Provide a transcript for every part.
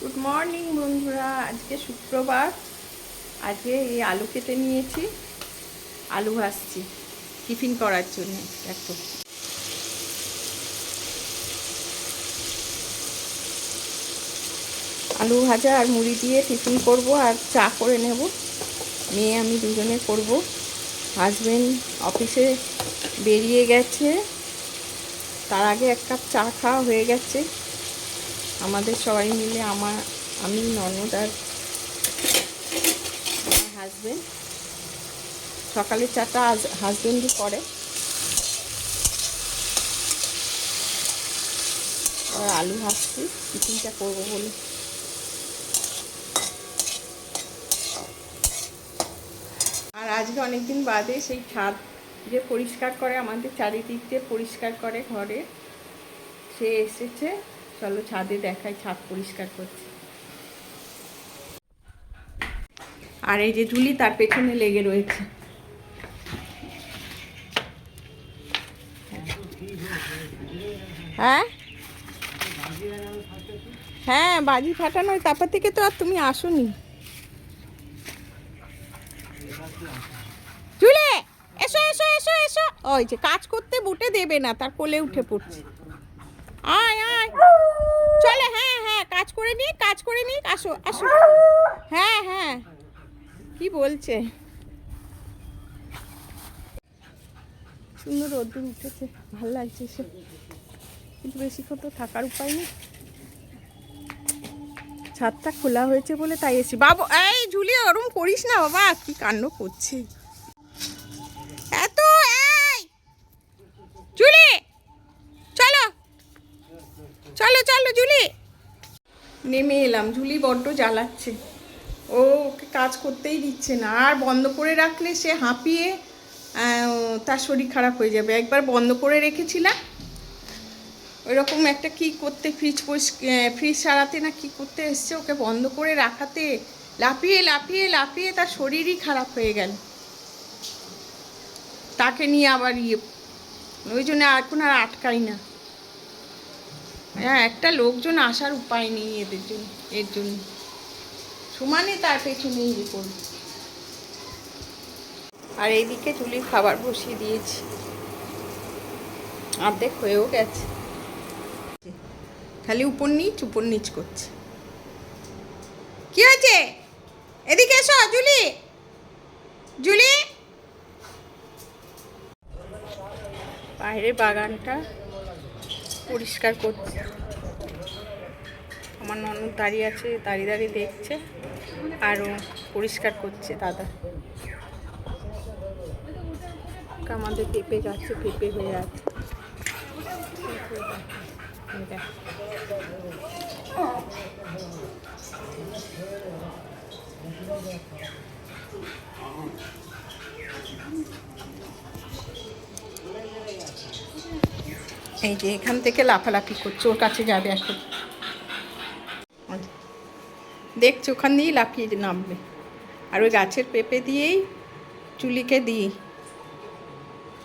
Good morning বন্ধুরা, আজকে শুক্রবার। আজকে এই আলু কেটে নিয়েছি, আলু ভাজছি টিফিন করার জন্য। দেখো আলু ভাজা আর মুড়ি দিয়ে টিফিন করব, আর চা করে নেব। মেয়ে আমি দুজনে করব। হাজবেন্ড অফিসে বেরিয়ে গেছে, তার আগে এক কাপ চা খাওয়া হয়ে গেছে। আমাদের সবাই মিলে আমি ননদ আর আমার হাজবেন্ড সকালে চাটা হাজবেন্ডই করে। আর আলু ভাজছি টিফিনটা করবো বলে। আর আজকে অনেকদিন বাদে সেই ছাদ যে পরিষ্কার করে, আমাদের চারিদিক দিয়ে পরিষ্কার করে ঘরে, সে এসেছে। চলো ছাদে দেখাই, ছাদ পরিষ্কার করছে। আর এই যে জুলি তার পেছনে লেগে রয়েছে। হ্যাঁ হ্যাঁ, বাজি ফাটানো, তারপর থেকে তো আর তুমি আসোনি। জুলি এসো এসো এসো এসো। ওই যে কাজ করতে বুটে দেবে না, তার কোলে উঠে পড়ছে। আয় আয় চলে। হ্যাঁ হ্যাঁ, কাজ করে নি, আসো আসো। হ্যাঁ হ্যাঁ, কি বলছে? সুন্দর রোদ্দুর উঠেছে, ভালো লাগছে সে, কিন্তু বেশিক্ষণ তো থাকার উপায় নেই। ছাদটা খোলা হয়েছে বলে তাই এসি। বাবু এই ঝুলি ওরম করিস না বাবা, কি কাণ্ড করছে এত। এই ঝুলি চলো চলো চলো জুলি। নেমে এলাম, ঝুলি বড্ড জ্বালাচ্ছে। ও ওকে কাজ করতেই দিচ্ছে না, আর বন্ধ করে রাখলে সে হাঁপিয়ে তার শরীর খারাপ হয়ে যাবে। একবার বন্ধ করে রেখেছিলাম, ওইরকম একটা কি করতে, ফ্রিজ সারাতে না কি করতে এসছে, ওকে বন্ধ করে রাখাতে লাফিয়ে লাফিয়ে লাফিয়ে তার শরীরই খারাপ হয়ে গেল। তাকে নিয়ে আবার ওই জন্য এখন আর আটকাই না। হ্যাঁ, একটা লোকজন আসার উপায় নেই এর জন্য সমানে তার পেছনে করব। আর এইদিকে চুলির খাবার বসিয়ে দিয়েছি, অর্ধেক হয়েও গেছে, খালি উপর নিচ করছে। কি হয়েছে? এদিকে এসো জুলি। জুলি, বাইরের বাগানটা পরিষ্কার করছে। আমার ননদ দাঁড়িয়ে আছে, দাঁড়িয়ে দাঁড়িয়ে দেখছে, আরও পরিষ্কার করছে দাদা। আমাদের পেঁপে গাছে পেঁপে হয়ে আছে। এই যে এখান থেকে লাফালাফি করছে, ওর কাছে যাবে এখন, দেখছো ওখান দিয়েই লাফিয়ে নামবে। আর ওই গাছের পেঁপে দিয়েই চুলিকে দিই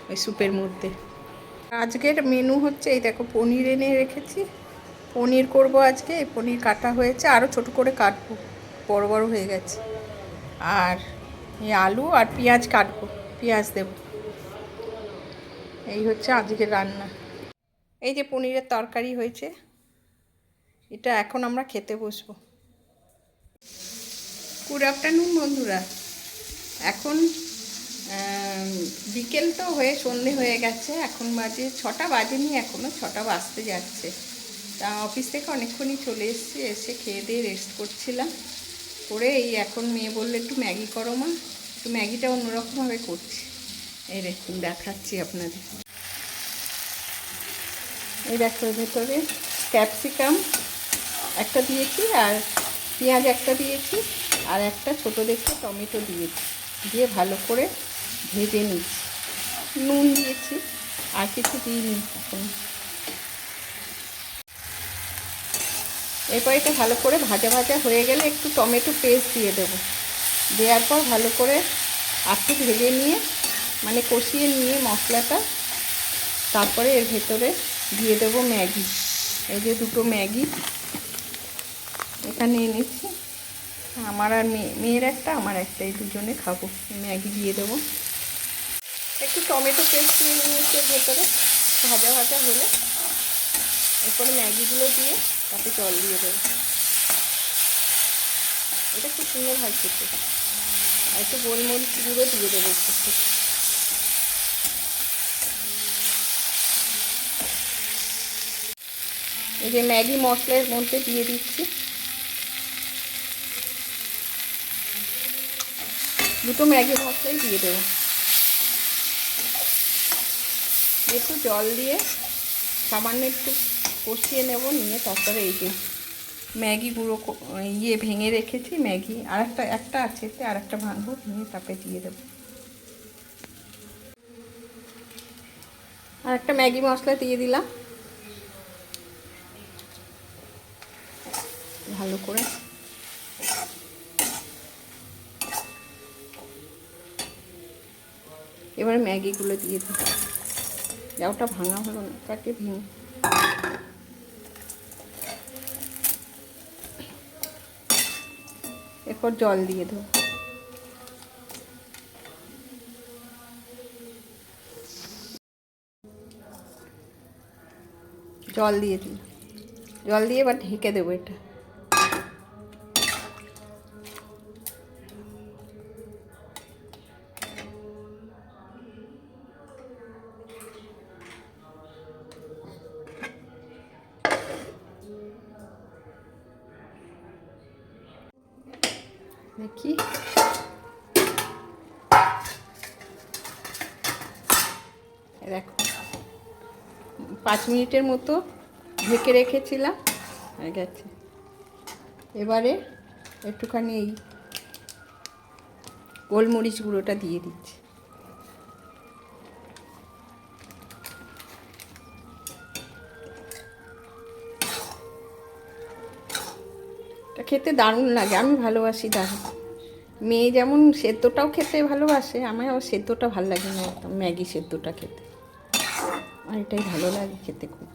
ওই স্যুপের মধ্যে। আজকের মেনু হচ্ছে এই দেখো, পনির এনে রেখেছি, পনির করব আজকে। এই পনির কাটা হয়েছে, আরও ছোট করে কাটবো, বড় বড় হয়ে গেছে। আর এই আলু আর পেঁয়াজ কাটবো, পেঁয়াজ দেব। এই হচ্ছে আজকের রান্না। এই যে পনিরের তরকারি হয়েছে, এটা এখন আমরা খেতে বসবো। গুড আফটারনুন বন্ধুরা। এখন বিকেল তো হয়ে সন্ধে হয়ে গেছে, এখন বাজে 6টা, বাজেনি এখনও, 6টা বাজতে যাচ্ছে। তা অফিস থেকে অনেকক্ষণই চলে এসেছি, এসে খেয়ে দিয়ে রেস্ট করছিলাম, করে এই এখন মেয়ে বললে একটু ম্যাগি করো মা। একটু ম্যাগিটা অন্যরকমভাবে করছি, এই দেখুন দেখাচ্ছি আপনাদের। এই দেখো, ভেতরে ক্যাপসিকাম একটা দিয়েছি, আর পেঁয়াজ একটা দিয়েছি, আর একটা ছোটো দেখে টমেটো দিয়েছি, দিয়ে ভালো করে ভেজে নিচ্ছি। নুন দিয়েছি, আর কিছু দিইনি এখন। এরপর এটা ভালো করে ভাজা ভাজা হয়ে গেলে একটু টমেটো পেস্ট দিয়ে দেবো। দেওয়ার পর ভালো করে একটু ভেজে নিয়ে, মানে কষিয়ে নিয়ে মশলাটা, তারপরে এর ভেতরে দিয়ে দেবো ম্যাগি। এই যে 2টো ম্যাগি, এখানে একটা নিয়ে নিচ্ছি, আমার আর মেয়ের একটা, আমার একটা, এই দুজনে খাবো। ম্যাগি দিয়ে দেবো, একটু টমেটো পেস্ট দিয়ে নিয়েছি ভেতরে, ভাজা ভাজা হলে এরপরে ম্যাগিগুলো দিয়ে তাতে জল দিয়ে দেবো। এটা খুব সুন্দর হয় খেতে। আর একটু গোলমরিচ গুঁড়ো দিয়ে দেবো একটু। এই যে ম্যাগি মশলার মধ্যে দিয়ে দিচ্ছি, দুটো ম্যাগি মশলাই দিয়ে দেবো। একটু জল দিয়ে সামান্য একটু কষিয়ে নেব, নিয়ে তারপরে এই যে ম্যাগি গুঁড়ো ভেঙে রেখেছি ম্যাগি, আর একটা আছে, আর একটা ভাঙবো, ভেঙে তারপরে দিয়ে দেবো। আর একটা ম্যাগি মশলা দিয়ে দিলাম, ভালো করে এবার ম্যাগিগুলো দিয়ে দিই। ওটা ভাঙা হলো না, তাকে ভেঙে এরপর জল দিয়ে দেবো। জল দিয়ে দিই, জল দিয়ে এবার ঢেকে দেবো এটা। দেখি দেখো, 5 মিনিটের মতো ঢেকে রেখেছিলাম, হয়ে গেছে। এবারে একটুখানি এই গোলমরিচ গুঁড়োটা দিয়ে দিচ্ছি। এটা খেতে দারুণ লাগে, আমি ভালোবাসি দারুণ। মেয়ে যেমন সেদ্ধটাও খেতে ভালোবাসে, আমার আবার সেদ্ধটা ভালো লাগে না একদম, ম্যাগি সেদ্ধটা খেতে, আর এটাই ভালো লাগে খেতে খুব।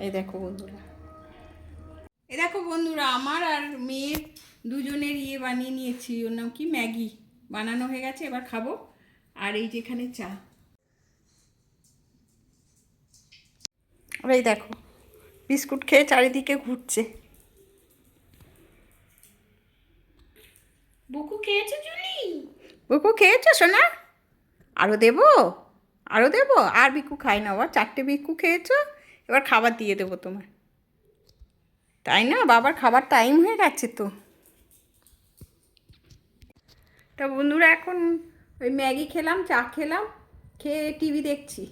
এই দেখো বন্ধুরা, আমার আর মেয়ের দুজনের বানিয়ে নিয়েছি, ওর নাম কি ম্যাগি, বানানো হয়ে গেছে, এবার খাবো। আর এই যেখানে চা, আর এই দেখো বিস্কুট খেয়ে চারিদিকে ঘুরছে। বুকু খেয়েছো জুলি? বুকু খেয়েছো সোনা? আরও দেবো, আরও দেবো? আর বিকু খায় না, আবার 4টে বিকু খেয়েছো, এবার খাবার দিয়ে দেবো তোমার, তাই না? বাবার খাবার টাইম হয়ে গেছে তো। তা বন্ধুরা, এখন ওই ম্যাগি খেলাম, চা খেলাম, খেয়ে টিভি দেখছি।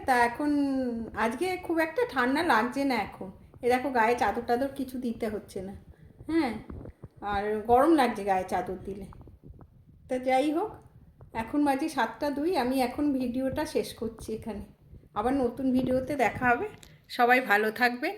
তা এখন আজকে খুব একটা ঠান্ডা লাগছে না এখন। এ দেখো গায়ে চাদর টাদর কিছু দিতে হচ্ছে না, হ্যাঁ, আর গরম লাগছে গায়ে চাদর দিলে। তা যাই হোক, এখন বাজে 7টা 2, আমি এখন ভিডিওটা শেষ করছি এখানে। আবার নতুন ভিডিওতে দেখা হবে, সবাই ভালো থাকবেন।